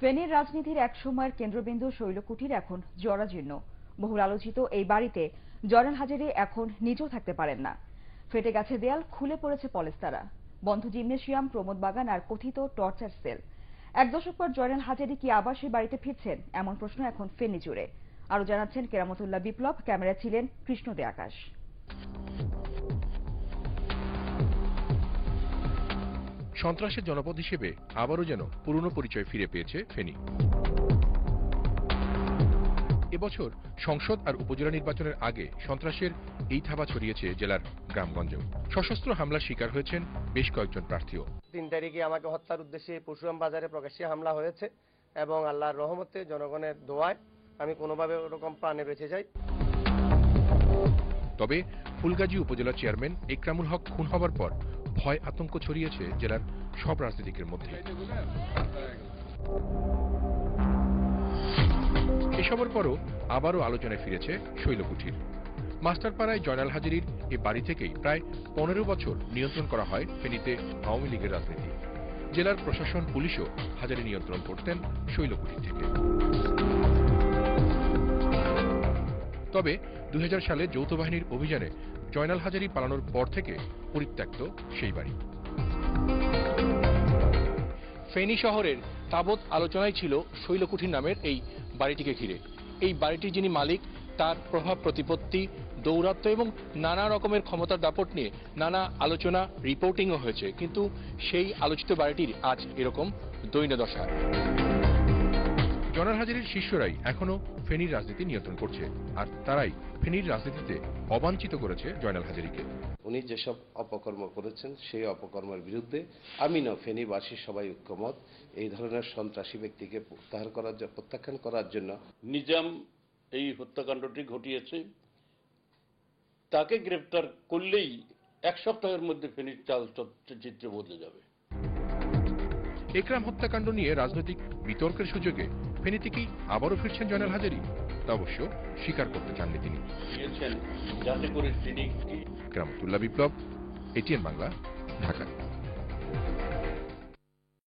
ফেনীর রাজনীতির এক সময়ের কেন্দ্রবিন্দু শৈলকুঠির এখন জরাজীর্ণ। বহুল আলোচিত এই বাড়িতে জয়নাল হাজারী এখন নিজেও থাকতে পারেন না। ফেটে গেছে দেয়াল, খুলে পড়েছে পলেস্তারা, বন্ধ জিমনেশিয়াম, প্রমোদ বাগান আর কথিত টর্চার সেল। এক দশক পর জয়নাল হাজারী কি আবার সেই বাড়িতে ফিরছেন, এমন প্রশ্ন এখন ফেনী জুড়ে। আরো জানাচ্ছেন কেরামতুল্লাহ বিপ্লব, ক্যামেরায় ছিলেন কৃষ্ণ দে আকাশ। সন্ত্রাসের জনপদ হিসেবে আবারও যেন পুরনো পরিচয় ফিরে পেয়েছে ফেনী। এবছর সংসদ আর উপজেলা নির্বাচনের আগে সন্ত্রাসের এই থাবা ছড়িয়েছে জেলার গ্রামগঞ্জেও। সশস্ত্র হামলার শিকার হয়েছেন বেশ কয়েকজন প্রার্থীও। ৩ তারিখে আমাকে হত্যার উদ্দেশ্যে পরশুরাম বাজারে প্রকাশ্যে হামলা হয়েছে এবং আল্লাহর রহমতে জনগণের দোয়ায় আমি কোনোভাবে ওরকম প্রাণে বেঁচে যাই। তবে ফুলগাজী উপজেলা চেয়ারম্যান একরামুল হক খুন হবার পর ভয় আতঙ্ক ছড়িয়েছে জেলার সব রাজনীতিকের মধ্যে। এসবের পরও আবারও আলোচনায় ফিরেছে শৈলকুঠির মাস্টারপাড়ায় জয়নাল হাজারীর এ বাড়ি থেকেই প্রায় 15 বছর নিয়ন্ত্রণ করা হয় ফেনীতে আওয়ামী লীগের রাজনীতি। জেলার প্রশাসন, পুলিশও হাজারী নিয়ন্ত্রণ করতেন শৈলকুঠি থেকে। তবে 2000 সালে যৌথ বাহিনীর অভিযানে জয়নাল হাজারী পালানোর পর থেকে পরিত্যক্ত সেই বাড়ি। ফেনী শহরের তাবৎ আলোচনায় ছিল শৈলকুঠি নামের এই বাড়িটিকে ঘিরে। এই বাড়িটির যিনি মালিক, তার প্রভাব প্রতিপত্তি, দৌরাত্ম্য এবং নানা রকমের ক্ষমতার দাপট নিয়ে নানা আলোচনা, রিপোর্টিংও হয়েছে, কিন্তু সেই আলোচিত বাড়িটির আজ এরকম দৈন্যদশা। জয়নাল হাজারীর শিষ্যরাই এখনো ফেনীর রাজনীতি নিয়ন্ত্রণ করছে, আর তারাই ফেনীর রাজনীতিতে অবাঞ্ছিত করেছে জয়নাল হাজারীকে। উনি যেসব অপকর্ম করেছেন সেই অপকর্মের বিরুদ্ধে আমি না ফেনীবাসী সবাই ঐক্যমত। এই ধরনের সন্ত্রাসী ব্যক্তিকে প্রত্যাখ্যান করার জন্য নিজাম এই হত্যাকাণ্ডটি ঘটিয়েছে, তাকে গ্রেফতার করলেই 1 সপ্তাহের মধ্যে ফেনীর চিত্র বদলে যাবে। একরাম হত্যাকাণ্ড নিয়ে রাজনৈতিক বিতর্কের সুযোগে ফেনী থেকেই আবারও ফিরছেন জয়নাল হাজারী, তা অবশ্য স্বীকার করতে চাননি তিনি। যাতে করে তিনি কেরামতুল্লাহ বিপ্লব, এটিএন বাংলা, ঢাকা।